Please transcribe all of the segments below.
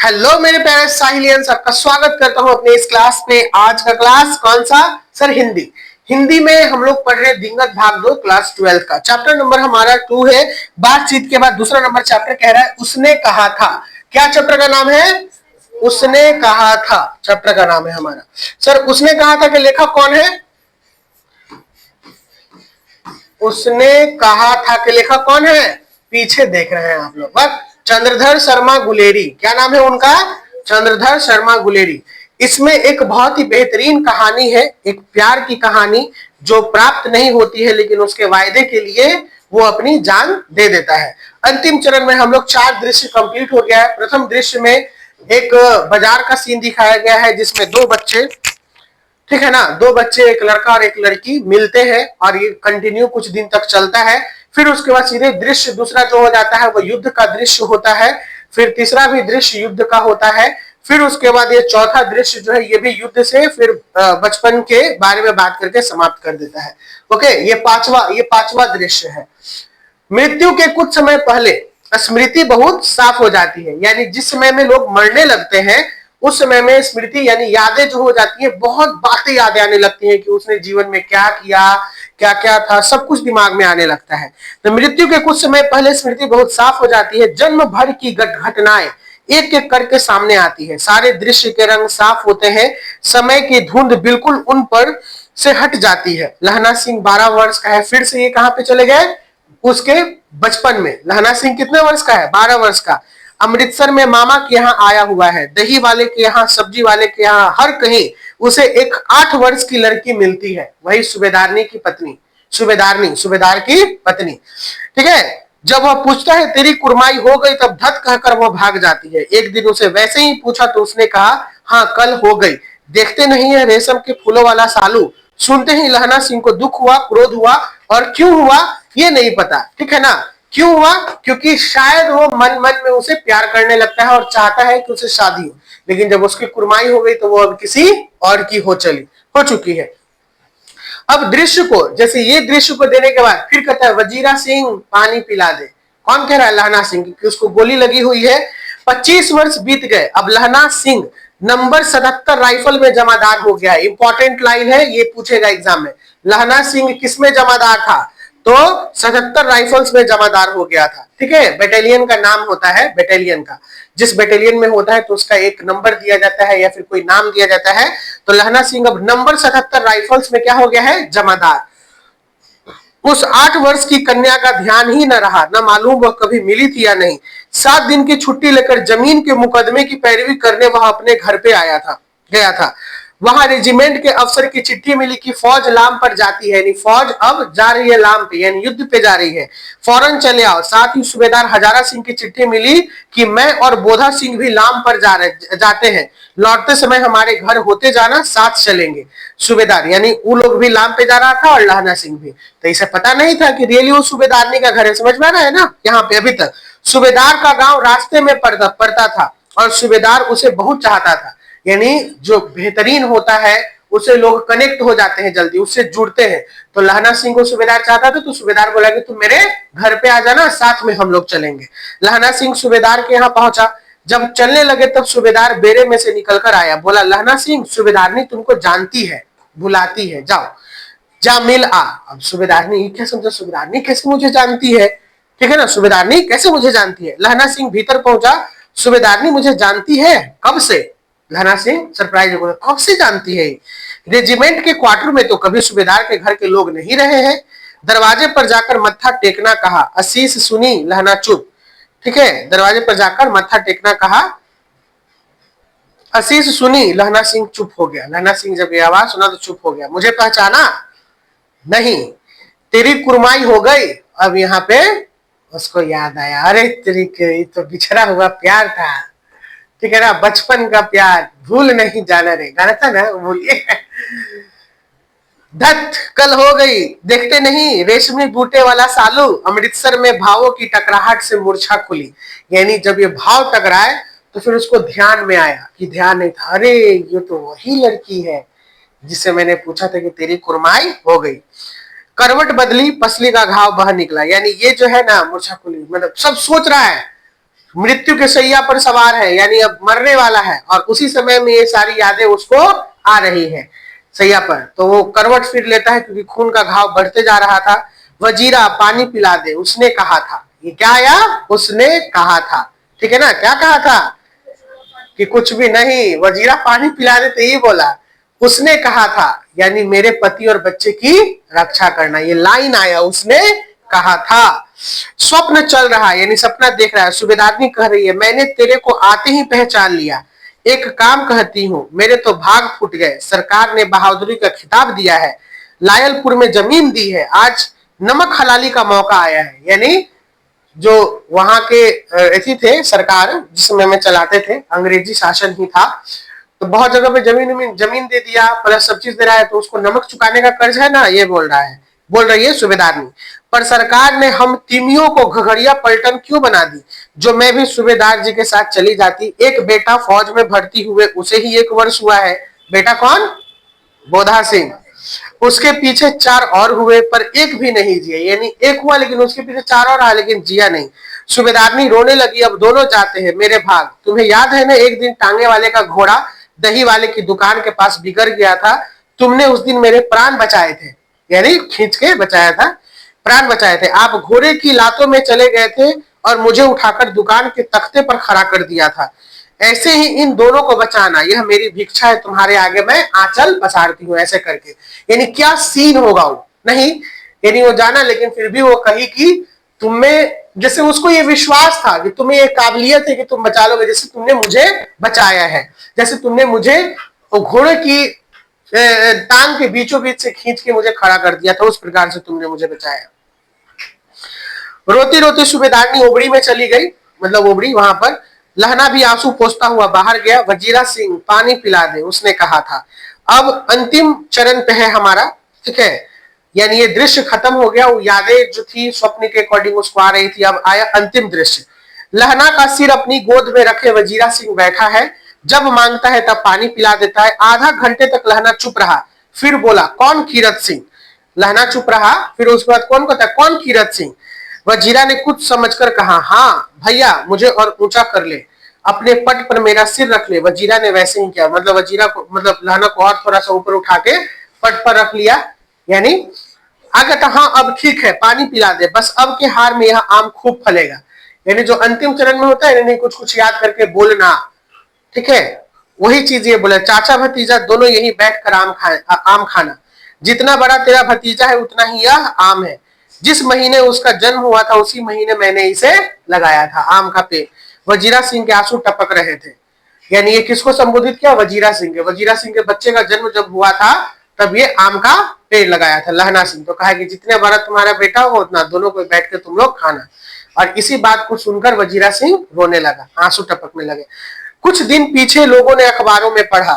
Hello मेरे प्यारे साहिलियंस, आपका स्वागत करता हूं अपने इस क्लास में। आज का क्लास कौन सा सर? हिंदी। हिंदी में हम लोग पढ़ रहे दिनगत भाग 2 क्लास 12 का। चैप्टर नंबर हमारा 2 है। बातचीत के बाद दूसरा नंबर चैप्टर कह रहा है उसने कहा था। क्या चैप्टर का नाम है? उसने कहा था चैप्टर का नाम है हमारा। सर उसने कहा था कि लेखक कौन है? उसने कहा था कि लेखक कौन है? पीछे देख रहे हैं आप लोग। बस चंद्रधर शर्मा गुलेरी। क्या नाम है उनका? चंद्रधर शर्मा गुलेरी। इसमें एक बहुत ही बेहतरीन कहानी है, एक प्यार की कहानी जो प्राप्त नहीं होती है, लेकिन उसके वायदे के लिए वो अपनी जान दे देता है। अंतिम चरण में हम लोग 4 दृश्य कंप्लीट हो गया है। प्रथम दृश्य में एक बाजार का सीन दिखाया गया है जिसमें 2 बच्चे, ठीक है ना, 2 बच्चे, एक लड़का और एक लड़की मिलते हैं और ये कंटिन्यू कुछ दिन तक चलता है। फिर उसके बाद सीधे दृश्य दूसरा जो हो जाता है वो युद्ध का दृश्य होता है। फिर तीसरा भी दृश्य युद्ध का होता है। फिर उसके बाद ये चौथा दृश्य जो है ये भी युद्ध से फिर बचपन के बारे में बात करके समाप्त कर देता है। ओके, ये पांचवा दृश्य है। मृत्यु के कुछ समय पहले स्मृति बहुत साफ हो जाती है, यानी जिस समय में लोग मरने लगते हैं उस समय में स्मृति यानी यादें जो हो जाती है, बहुत बातें याद आने लगती हैं कि उसने जीवन में क्या किया, क्या क्या था, सब कुछ दिमाग में आने लगता है। तो मृत्यु के कुछ समय पहले स्मृति बहुत साफ हो जाती है। जन्म भर की घटनाएं एक एक करके सामने आती है। सारे दृश्य के रंग साफ होते हैं। समय की धुंध बिल्कुल उन पर से हट जाती है। लहना सिंह 12 वर्ष का है। फिर से ये कहां पे चले गए? उसके बचपन में। लहना सिंह कितने वर्ष का है? 12 वर्ष का। अमृतसर में मामा के यहाँ आया हुआ है, दही वाले के यहाँ, सब्जी वाले के यहाँ, हर कहीं उसे एक 8 वर्ष की लड़की मिलती है, वही सूबेदारनी की पत्नी, सूबेदार की पत्नी। ठीक है। जब वह पूछता है तेरी कुर्माई हो गई, तब धत कहकर वह भाग जाती है। एक दिन उसे वैसे ही पूछा तो उसने कहा हाँ कल हो गई। देखते नहीं है रेशम के फूलों वाला सालू। सुनते ही लहना सिंह को दुख हुआ, क्रोध हुआ, और क्यों हुआ ये नहीं पता। ठीक है ना? क्यों हुआ? क्योंकि शायद वो मन मन में उसे प्यार करने लगता है और चाहता है कि उसे शादी हो, लेकिन जब उसकी कुर्माई हो गई तो वो अब किसी और की हो चुकी है। अब दृश्य को, जैसे ये दृश्य को देने के बाद फिर कहता है वजीरा सिंह पानी पिला दे। कौन कह रहा है? लहना सिंह, कि उसको गोली लगी हुई है। 25 वर्ष बीत गए। अब लहना सिंह नंबर 77 राइफल में जमादार हो गया। इंपॉर्टेंट लाइन है, ये पूछेगा एग्जाम में। लहना सिंह किसमें जमादार था? तो 77 राइफल्स में जमादार हो गया था। ठीक है। बटालियन का नाम होता है, बटालियन का, जिस बटालियन में होता है तो उसका एक नंबर दिया जाता है या फिर कोई नाम दिया जाता है। तो लहना सिंह अब नंबर 77 राइफल्स में क्या हो गया है? जमादार। उस 8 वर्ष की कन्या का ध्यान ही न रहा, न मालूम वह कभी मिली थी या नहीं। 7 दिन की छुट्टी लेकर जमीन के मुकदमे की पैरवी करने वह अपने घर पे गया था। वहां रेजिमेंट के अफसर की चिट्ठी मिली कि फौज लाम पर जाती है, यानी फौज अब जा रही है लाम पे, यानी युद्ध पे जा रही है, फौरन चले आओ। साथ ही सूबेदार हजारा सिंह की चिट्ठी मिली कि मैं और बोधा सिंह भी लाम पर जाते हैं, लौटते समय हमारे घर होते जाना, साथ चलेंगे। सूबेदार यानी वो लोग भी लाम पे जा रहा था और लहना सिंह भी। तो इसे पता नहीं था कि रियली वो सूबेदारनी का घर है। समझ में आ रहा है ना? यहाँ पे अभी तक सूबेदार का गांव रास्ते में पड़ता था और सूबेदार उसे बहुत चाहता था। यानी जो बेहतरीन होता है उसे लोग कनेक्ट हो जाते हैं, जल्दी उससे जुड़ते हैं। तो लहना सिंह को सूबेदार चाहता था, तो सूबेदार बोला कि तुम मेरे घर पे आ जाना, साथ में हम लोग चलेंगे। लहना सिंह सूबेदार के यहाँ पहुंचा। जब चलने लगे तब सूबेदार बेरे में से निकलकर आया। बोला लहना सिंह सूबेदारनी तुमको जानती है, बुलाती है, जाओ जा मिल आ। अब सूबेदारनी क्या समझा? सूबेदारनी कैसे मुझे जानती है? ठीक है ना, सूबेदारनी कैसे मुझे जानती है? लहना सिंह भीतर पहुंचा। सूबेदारनी मुझे जानती है? कब से? लहना सिंह सरप्राइज हो गया, कब से जानती है? रेजिमेंट के क्वार्टर में तो कभी सूबेदार के घर के लोग नहीं रहे हैं। दरवाजे पर जाकर मत्था टेकना कहा। असीस सुनी, लहना चुप। ठीक है, दरवाजे पर जाकर मत्था टेकना कहा। असीस सुनी, लहना सिंह चुप हो गया। लहना सिंह जब ये आवाज सुना तो चुप हो गया। मुझे पहचाना नहीं? तेरी कुर्माई हो गई। अब यहाँ पे उसको याद आया, अरे तेरी के तो बिछड़ा हुआ प्यार था। ठीक है ना, बचपन का प्यार भूल नहीं जाना रे, गाना था ना, भूलिए। धत कल हो गई, देखते नहीं रेशमी बूटे वाला सालू। अमृतसर में भावों की टकराहट से मूर्छा खुली। यानी जब ये भाव टकराए तो फिर उसको ध्यान में आया कि ध्यान नहीं था, अरे ये तो वही लड़की है जिससे मैंने पूछा था कि तेरी कुर्माई हो गई। करवट बदली, पसली का घाव बह निकला। यानी ये जो है ना मूर्छा खुली, मतलब सब सोच रहा है मृत्यु के शैया पर सवार है, यानी अब मरने वाला है, और उसी समय में ये सारी यादें उसको आ रही है सैया पर। तो वो करवट फिर लेता है क्योंकि खून का घाव बढ़ते जा रहा था। वजीरा पानी पिला दे, उसने कहा था। ये क्या आया? उसने कहा था। ठीक है ना? क्या कहा था? कि कुछ भी नहीं, वजीरा पानी पिला दे, तो ये बोला। उसने कहा था यानी मेरे पति और बच्चे की रक्षा करना, ये लाइन आया, उसने कहा था। स्वप्न चल रहा है, यानी सपना देख रहा है। सूबेदारनी कह रही है, मैंने तेरे को आते ही पहचान लिया। एक काम कहती हूँ, मेरे तो भाग फूट गए। सरकार ने बहादुरी का खिताब दिया है, लायलपुर में जमीन दी है, आज नमक हलाली का मौका आया है। यानी जो वहां के ऐसी थे सरकार जिस समय में चलाते थे, अंग्रेजी शासन ही था, तो बहुत जगह पे जमीन दे दिया, प्लस सब चीज दे रहा है, तो उसको नमक चुकाने का कर्ज है ना, ये बोल रही है सूबेदारनी। पर सरकार ने हम तिमियों को घघड़िया पलटन क्यों बना दी? जो मैं भी सूबेदार जी के साथ चली जाती। एक बेटा फौज में भर्ती हुए उसे ही 1 वर्ष हुआ है। बेटा कौन? बोधा सिंह। उसके पीछे 4 और हुए पर एक भी नहीं जिए, यानी एक हुआ लेकिन उसके पीछे 4 और आए लेकिन जिया नहीं। सूबेदारनी रोने लगी, अब दोनों जाते हैं मेरे भाग। तुम्हें याद है ना, एक दिन टांगे वाले का घोड़ा दही वाले की दुकान के पास बिगड़ गया था, तुमने उस दिन मेरे प्राण बचाए थे, यानी खींच के बचाया था, प्राण बचाए थे। आप घोड़े की लातों में चले गए थे और मुझे उठाकर दुकान के तख्ते पर खड़ा कर दिया था। ऐसे ही इन दोनों को बचाना, यह मेरी भिक्षा है, तुम्हारे आगे मैं आंचल पसारती हूँ, ऐसे करके। यानी क्या सीन होगा वो नहीं, यानी वो जाना, लेकिन फिर भी वो कही कि तुम्हें, जैसे उसको ये विश्वास था कि तुम्हें ये काबिलियत है कि तुम बचा लोगे, जैसे तुमने मुझे बचाया है, जैसे तुमने मुझे घोड़े की टांग के बीचों बीच से खींच के मुझे खड़ा कर दिया था, उस प्रकार से तुमने मुझे बचाया। रोती रोती सूबेदारनी ओबड़ी में चली गई, मतलब ओबड़ी, वहां पर लहना भी आंसू पोंछता हुआ बाहर गया। वजीरा सिंह पानी पिला दे, उसने कहा था। अब अंतिम चरण पे है हमारा, ठीक है, यानी ये दृश्य खत्म हो गया। वो यादें जो थी स्वप्न के अकॉर्डिंग उसको आ रही थी, अब आया अंतिम दृश्य। लहना का सिर अपनी गोद में रखे वजीरा सिंह बैठा है, जब मांगता है तब पानी पिला देता है। आधा घंटे तक लहना चुप रहा, फिर बोला, कौन? कीरत सिंह। लहना चुप रहा, फिर उसके बाद कौन कहता है? कौन? कीरत सिंह। वजीरा ने कुछ समझकर कहा, हाँ भैया, मुझे और ऊंचा कर ले, अपने पट पर मेरा सिर रख ले। वजीरा ने वैसे ही किया, मतलब वजीरा को, मतलब लहना को और थोड़ा सा ऊपर उठा के पट पर रख लिया, यानी आगे कहा, हाँ अब ठीक है, पानी पिला दे, बस अब के हार में यह आम खूब फलेगा। यानी जो अंतिम चरण में होता है, यानी कुछ कुछ याद करके बोलना, ठीक है, वही चीज ये बोले। चाचा भतीजा दोनों यही बैठकर आम खाना, जितना बड़ा तेरा भतीजा है उतना ही यह आम है। जिस महीने उसका जन्म हुआ था उसी महीने मैंने इसे लगाया था, आम का पेड़। वजीरा सिंह के आंसू टपक रहे थे, यानी ये किसको संबोधित किया? वजीरा सिंह के। वजीरा सिंह के बच्चे का जन्म जब हुआ था तब ये आम का पेड़ लगाया था लहना सिंह। तो कहा कि जितने बड़ा तुम्हारा बेटा होगा उतना दोनों को बैठ के तुम लोग खाना। और इसी बात को सुनकर वजीरा सिंह रोने लगा, आंसू टपकने लगे। कुछ दिन पीछे लोगों ने अखबारों में पढ़ा,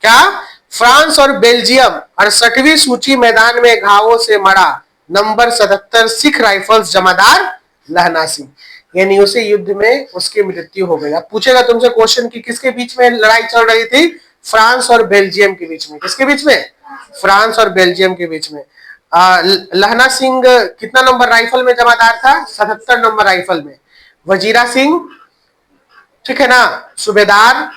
क्या? फ्रांस और बेल्जियम 68वीं सूची मैदान में घावों से मरा, नंबर 77 सिख राइफल्स जमादार लहना सिंह। यानी उसे युद्ध में उसकी मृत्यु हो गई। अब पूछेगा तुमसे क्वेश्चन कि किसके बीच में लड़ाई चल रही थी? फ्रांस और बेल्जियम के बीच में। किसके बीच में? फ्रांस और बेल्जियम के बीच में। लहना सिंह कितना नंबर राइफल में जमादार था? 77 नंबर राइफल में। वजीरा सिंह, ठीक है ना, सूबेदार,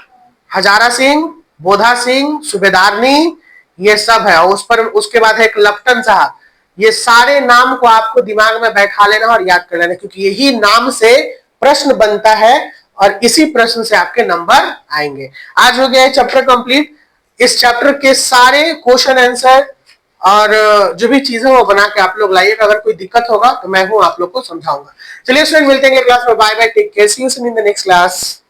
हजारा सिंह, बोधा सिंह, सूबेदारनी, ये सब है। उस पर उसके बाद है एक लप्टन साहब। ये सारे नाम को आपको दिमाग में बैठा लेना और याद कर लेना, क्योंकि यही नाम से प्रश्न बनता है और इसी प्रश्न से आपके नंबर आएंगे। आज हो गया है चैप्टर कंप्लीट। इस चैप्टर के सारे क्वेश्चन आंसर और जो भी चीजें वो बना के आप लोग लाइएगा। अगर कोई दिक्कत होगा तो मैं हूं, आप लोग को समझाऊंगा। चलिए स्टूडेंट, मिलते हैं क्लास में। Bye bye, take care, see you in the next class.